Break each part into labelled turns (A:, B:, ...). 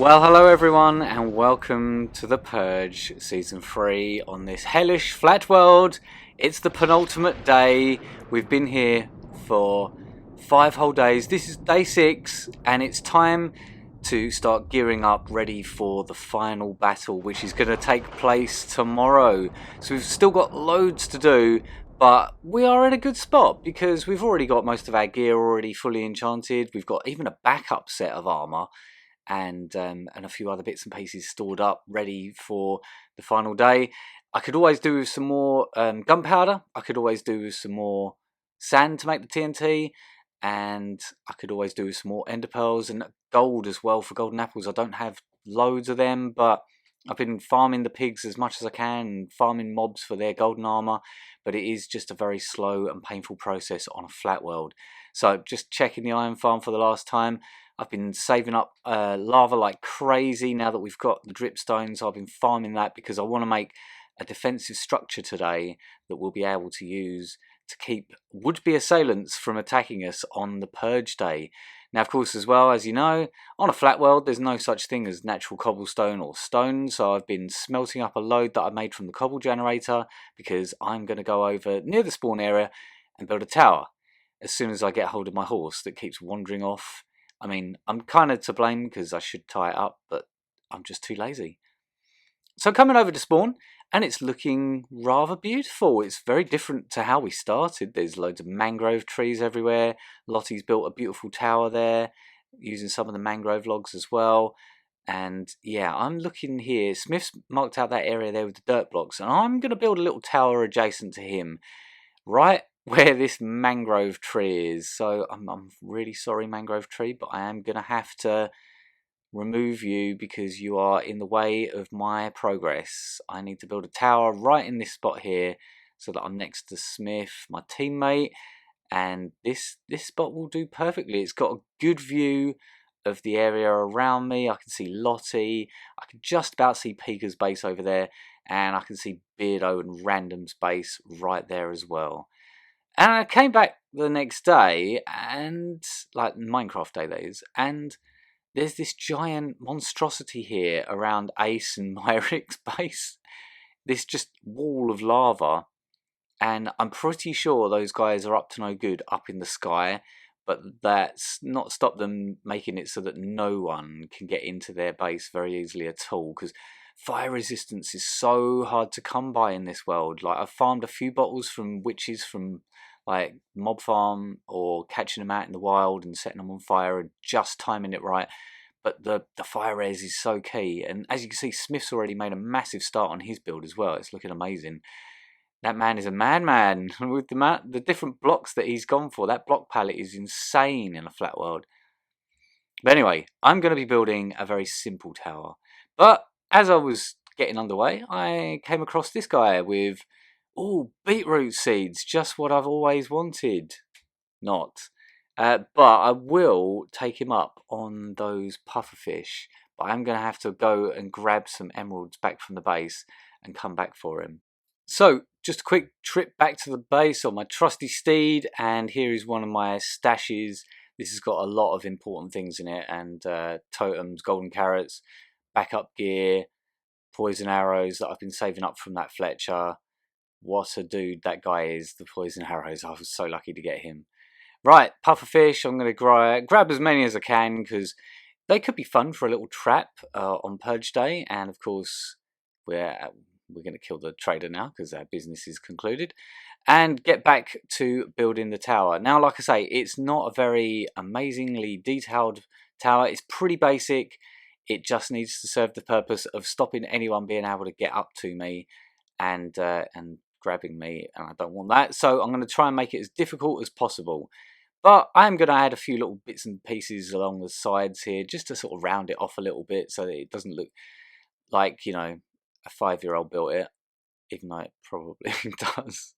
A: Well, hello everyone, and welcome to the Purge Season 3 on this hellish flat world. It's the penultimate day. We've been here for 5 whole days. This is day 6, and it's time to start gearing up, ready for the final battle, which is going to take place tomorrow. So we've still got loads to do, but we are in a good spot because we've already got most of our gear already fully enchanted. We've got even a backup set of armor and a few other bits and pieces stored up, ready for the final day. I could always do with some more gunpowder. I could always do with some more sand to make the TNT, and I could always do with some more ender pearls and gold as well for golden apples. I don't have loads of them, but I've been farming the pigs as much as I can, and farming mobs for their golden armor, but it is just a very slow and painful process on a flat world. So just checking the iron farm for the last time. I've been saving up lava like crazy now that we've got the dripstones. I've been farming that because I want to make a defensive structure today that we'll be able to use to keep would-be assailants from attacking us on the Purge day. Now, of course, as well, as you know, on a flat world, there's no such thing as natural cobblestone or stone, so I've been smelting up a load that I made from the cobble generator because I'm going to go over near the spawn area and build a tower as soon as I get hold of my horse that keeps wandering off. I mean, I'm kind of to blame because I should tie it up, but I'm just too lazy. So coming over to spawn, and it's looking rather beautiful. It's very different to how we started. There's loads of mangrove trees everywhere. Lottie's built a beautiful tower there, using some of the mangrove logs as well. And yeah, I'm looking here. Smith's marked out that area there with the dirt blocks, and I'm going to build a little tower adjacent to him, right where this mangrove tree is. So I'm really sorry, mangrove tree, but I am going to have to remove you because you are in the way of my progress. I need to build a tower right in this spot here so that I'm next to Smith, my teammate, and this spot will do perfectly. It's got a good view of the area around me. I can see Lottie, I can just about see Pika's base over there, and I can see Beardo and Random's base right there as well. And I came back the next day, and like Minecraft day that is, and there's this giant monstrosity here around Ace and Myric's base. This just wall of lava, and I'm pretty sure those guys are up to no good up in the sky, but that's not stopped them making it so that no one can get into their base very easily at all, because fire resistance is so hard to come by in this world. Like, I've farmed a few bottles from witches from like mob farm, or catching them out in the wild and setting them on fire and just timing it right, but the fire res is so key. And as you can see, Smith's already made a massive start on his build as well. It's looking amazing. That man is a madman with the different blocks that he's gone for. That block palette is insane in a flat world. But anyway, I'm going to be building a very simple tower. But as I was getting underway, I came across this guy with, oh, beetroot seeds, just what I've always wanted. Not. But I will take him up on those pufferfish. But I'm going to have to go and grab some emeralds back from the base and come back for him. So, just a quick trip back to the base on my trusty steed, and here is one of my stashes. This has got a lot of important things in it, and totems, golden carrots, backup gear, poison arrows that I've been saving up from that Fletcher. What a dude that guy is, the poison arrows. I was so lucky to get him. Right, pufferfish, I'm going to grab as many as I can because they could be fun for a little trap on Purge Day. And of course, we're going to kill the trader now because our business is concluded, and get back to building the tower. Now, like I say, it's not a very amazingly detailed tower. It's pretty basic. It just needs to serve the purpose of stopping anyone being able to get up to me and grabbing me, and I don't want that. So I'm going to try and make it as difficult as possible. But I'm going to add a few little bits and pieces along the sides here just to sort of round it off a little bit so that it doesn't look like, you know, a 5-year-old built it, even though it probably does.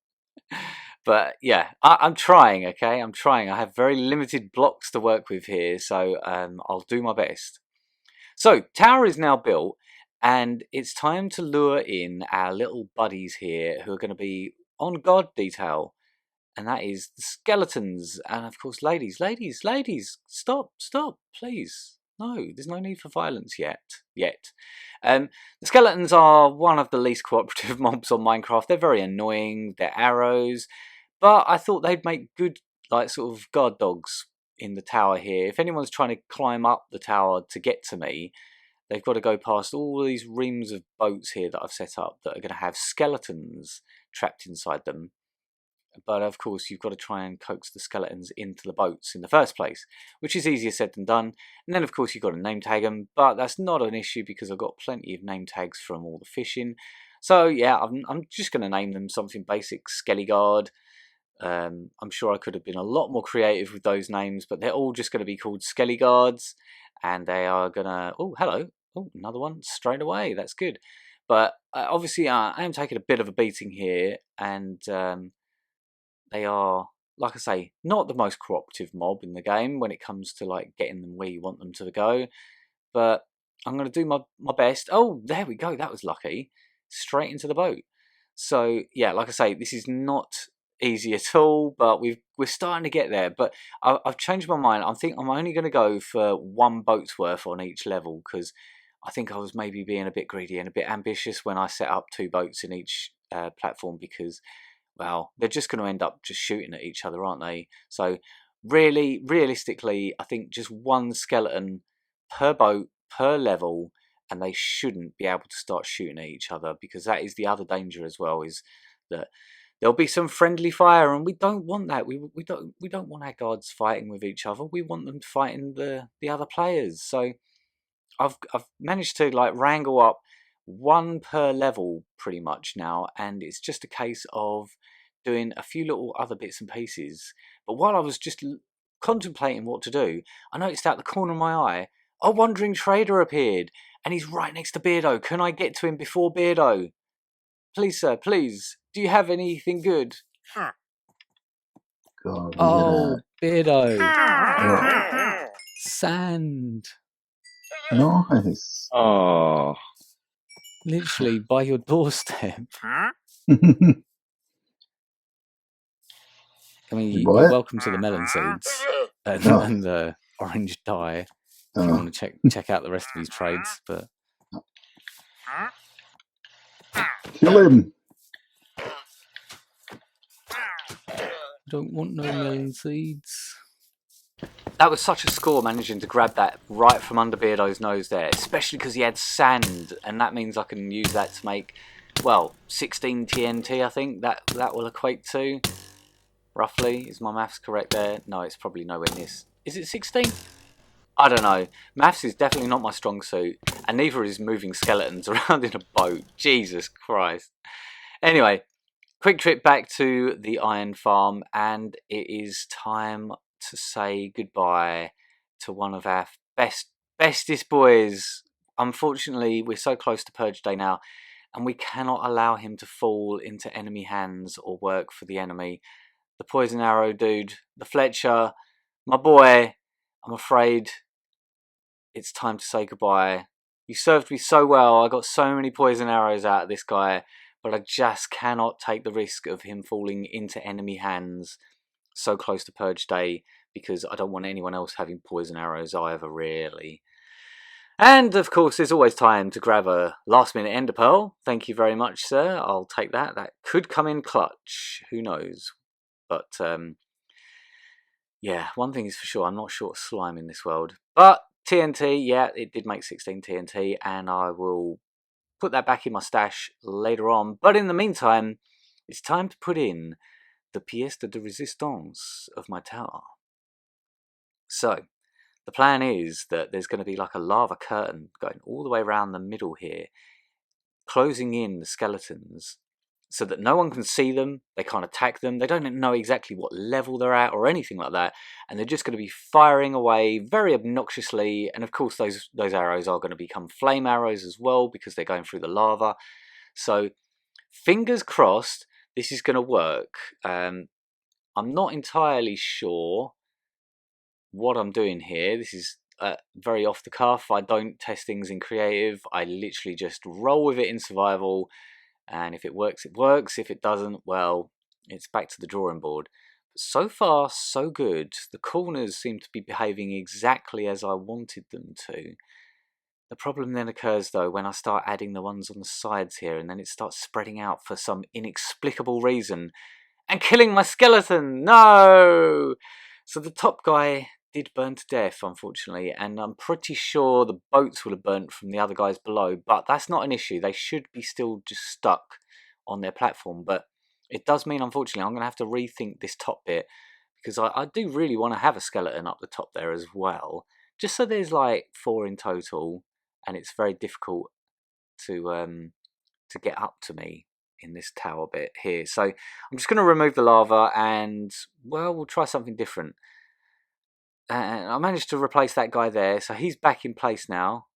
A: But yeah, I'm trying, okay? I'm trying. I have very limited blocks to work with here, so I'll do my best. So, tower is now built, and it's time to lure in our little buddies here who are going to be on guard detail. And that is the skeletons. And of course, ladies, stop, please. No, there's no need for violence yet. The skeletons are one of the least cooperative mobs on Minecraft. They're very annoying. They're arrows, but I thought they'd make good, like, sort of guard dogs in the tower here. If anyone's trying to climb up the tower to get to me, they've got to go past all these reams of boats here that I've set up that are going to have skeletons trapped inside them. But of course, you've got to try and coax the skeletons into the boats in the first place, which is easier said than done. And then, of course, you've got to name tag them, but that's not an issue because I've got plenty of name tags from all the fishing. So yeah, I'm just going to name them something basic, Skelly Guard. I'm sure I could have been a lot more creative with those names, but they're all just going to be called Skelly Guards, and they are going to... Oh, hello. Oh, another one straight away. That's good. But obviously, I am taking a bit of a beating here, and... they are, like I say, not the most cooperative mob in the game when it comes to like getting them where you want them to go. But I'm going to do my best. Oh, there we go. That was lucky. Straight into the boat. So yeah, like I say, this is not easy at all, but we're starting to get there. But I've changed my mind. I think I'm only going to go for one boat's worth on each level because I think I was maybe being a bit greedy and a bit ambitious when I set up 2 boats in each platform because, well, they're just going to end up just shooting at each other, aren't they? So really, realistically, I think just one skeleton per boat, per level, and they shouldn't be able to start shooting at each other because that is the other danger as well, is that there'll be some friendly fire, and we don't want that. We don't want our guards fighting with each other. We want them fighting the other players. So I've managed to like wrangle up one per level pretty much now, and it's just a case of doing a few little other bits and pieces. But while I was just contemplating what to do, I noticed out the corner of my eye a wandering trader appeared, and he's right next to Beardo. Can I get to him before Beardo? Please, sir, please. Do you have anything good?
B: God,
A: Oh, Beardo.
B: yeah.
A: Sand.
B: Nice.
C: Oh,
A: Literally by your doorstep. I mean, you're welcome to the melon seeds and,
B: No.
A: and the orange dye if you want to check out the rest of his trades. But
B: Kill him.
A: don't want no melon seeds. That was such a score, managing to grab that right from under Beardo's nose there, especially because he had sand, and that means I can use that to make, well, 16 TNT, I think that will equate to, roughly. Is my maths correct there? No, it's probably nowhere near. Is it 16? I don't know. Maths is definitely not my strong suit, and neither is moving skeletons around in a boat. Jesus Christ. Anyway, quick trip back to the iron farm, and it is time to say goodbye to one of our bestest boys. Unfortunately, we're so close to Purge Day now, and we cannot allow him to fall into enemy hands or work for the enemy. The poison arrow dude, the Fletcher, my boy, I'm afraid it's time to say goodbye. You served me so well. I got so many poison arrows out of this guy, but I just cannot take the risk of him falling into enemy hands so close to Purge Day, because I don't want anyone else having poison arrows either, really. And of course, there's always time to grab a last minute ender pearl. Thank you very much, sir. I'll take that. That could come in clutch. Who knows? But yeah, one thing is for sure, I'm not short of slime in this world. But TNT, yeah, it did make 16 TNT, and I will put that back in my stash later on. But in the meantime, it's time to put in the pièce de résistance of my tower. So, the plan is that there's going to be like a lava curtain going all the way around the middle here, closing in the skeletons so that no one can see them, they can't attack them, they don't know exactly what level they're at or anything like that, and they're just going to be firing away very obnoxiously, and of course those arrows are going to become flame arrows as well because they're going through the lava. So, fingers crossed, this is going to work. I'm not entirely sure what I'm doing here. This is very off the cuff. I don't test things in creative. I literally just roll with it in survival, and if it works, it works. If it doesn't, well, it's back to the drawing board. so far so good. The corners seem to be behaving exactly as I wanted them to. The problem then occurs though when I start adding the ones on the sides here, and then it starts spreading out for some inexplicable reason and killing my skeleton. No! So the top guy did burn to death, unfortunately, and I'm pretty sure the boats would have burnt from the other guys below, but that's not an issue. They should be still just stuck on their platform, but it does mean, unfortunately, I'm going to have to rethink this top bit, because I do really want to have a skeleton up the top there as well, just so there's like 4 in total, and it's very difficult to get up to me in this tower bit here. So I'm just going to remove the lava, and well, we'll try something different. And I managed to replace that guy there, so he's back in place now.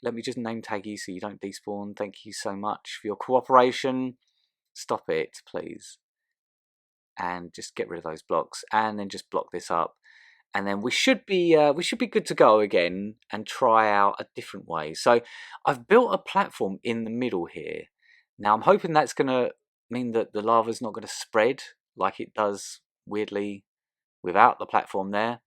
A: Let me just name tag you so you don't despawn. Thank you so much for your cooperation. Stop it, please. And just get rid of those blocks, and then just block this up. And then we should be good to go again and try out a different way. So I've built a platform in the middle here. Now I'm hoping that's going to mean that the lava's not going to spread like it does weirdly without the platform there.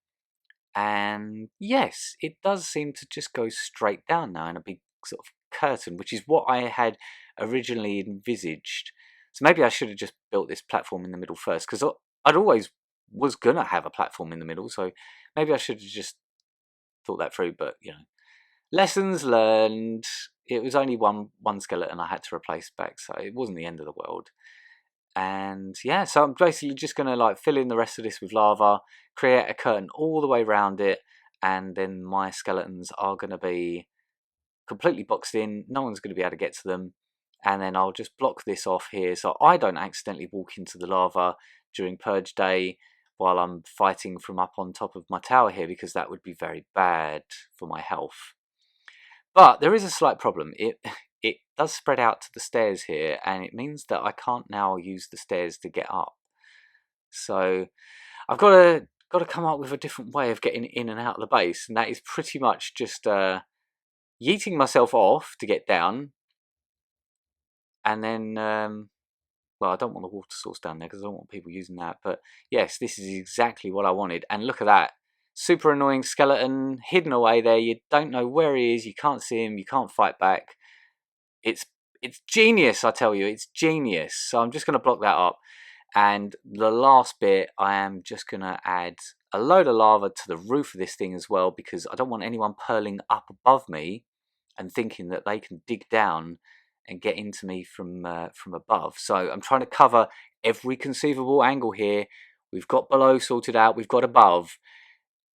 A: And yes, it does seem to just go straight down now in a big sort of curtain, which is what I had originally envisaged. So maybe I should have just built this platform in the middle first, because I'd always was gonna have a platform in the middle, so maybe I should have just thought that through. But you know, lessons learned. It was only one skeleton I had to replace back, so it wasn't the end of the world. And yeah, so I'm basically just gonna like fill in the rest of this with lava, create a curtain all the way around it, and then my skeletons are gonna be completely boxed in. No one's gonna be able to get to them. And then I'll just block this off here so I don't accidentally walk into the lava during Purge Day while I'm fighting from up on top of my tower here, because that would be very bad for my health. But there is a slight problem. It does spread out to the stairs here, and it means that I can't now use the stairs to get up. So I've got to come up with a different way of getting in and out of the base, and that is pretty much just yeeting myself off to get down. And then, well, I don't want the water source down there because I don't want people using that. But yes, this is exactly what I wanted. And look at that. Super annoying skeleton hidden away there. You don't know where he is. You can't see him. You can't fight back. It's genius, I tell you. It's genius. So I'm just going to block that up. And the last bit, I am just going to add a load of lava to the roof of this thing as well, because I don't want anyone purling up above me and thinking that they can dig down and get into me from above. So I'm trying to cover every conceivable angle here. We've got below sorted out. We've got above.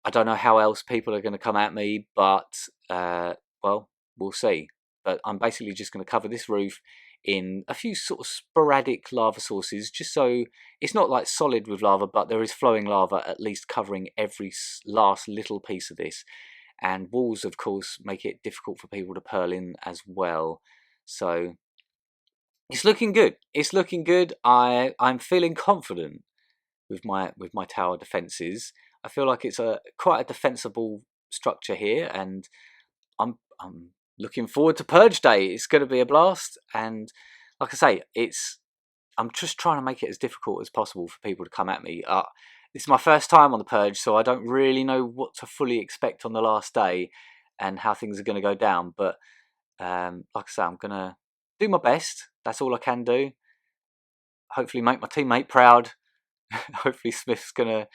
A: I don't know how else people are going to come at me, but well, we'll see. But I'm basically just going to cover this roof in a few sort of sporadic lava sources, just so it's not like solid with lava, but there is flowing lava at least covering every last little piece of this. And walls, of course, make it difficult for people to purl in as well. So it's looking good. It's looking good. I'm feeling confident with my tower defenses. I feel like it's quite a defensible structure here, and I'm looking forward to Purge Day. It's going to be a blast, and like I say, I'm just trying to make it as difficult as possible for people to come at me. This is my first time on the Purge, so I don't really know what to fully expect on the last day and how things are going to go down. But like I say, I'm going to do my best. That's all I can do. Hopefully make my teammate proud. Hopefully Smith's gonna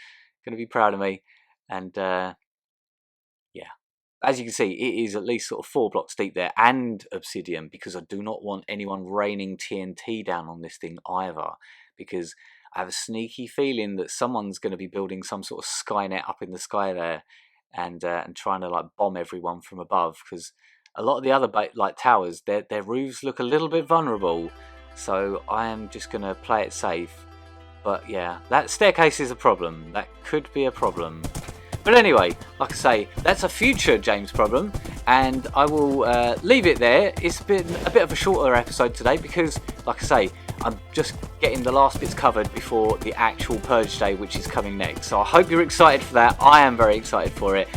A: be proud of me. And yeah, as you can see, it is at least sort of 4 blocks deep there, and obsidian, because I do not want anyone raining TNT down on this thing either, because I have a sneaky feeling that someone's going to be building some sort of Skynet up in the sky there, and trying to like bomb everyone from above, because a lot of the other like towers, their roofs look a little bit vulnerable. So I am just going to play it safe. But yeah, that staircase is a problem. That could be a problem. But anyway, like I say, that's a future James problem, and I will leave it there. It's been a bit of a shorter episode today because, like I say, I'm just getting the last bits covered before the actual Purge Day, which is coming next. So I hope you're excited for that. I am very excited for it,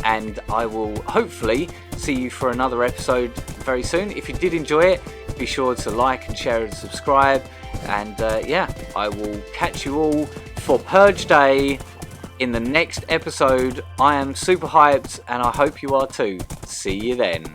A: and I will hopefully see you for another episode very soon. If you did enjoy it, be sure to like and share and subscribe. And yeah, I will catch you all for Purge Day in the next episode. I am super hyped and I hope you are too. See you then.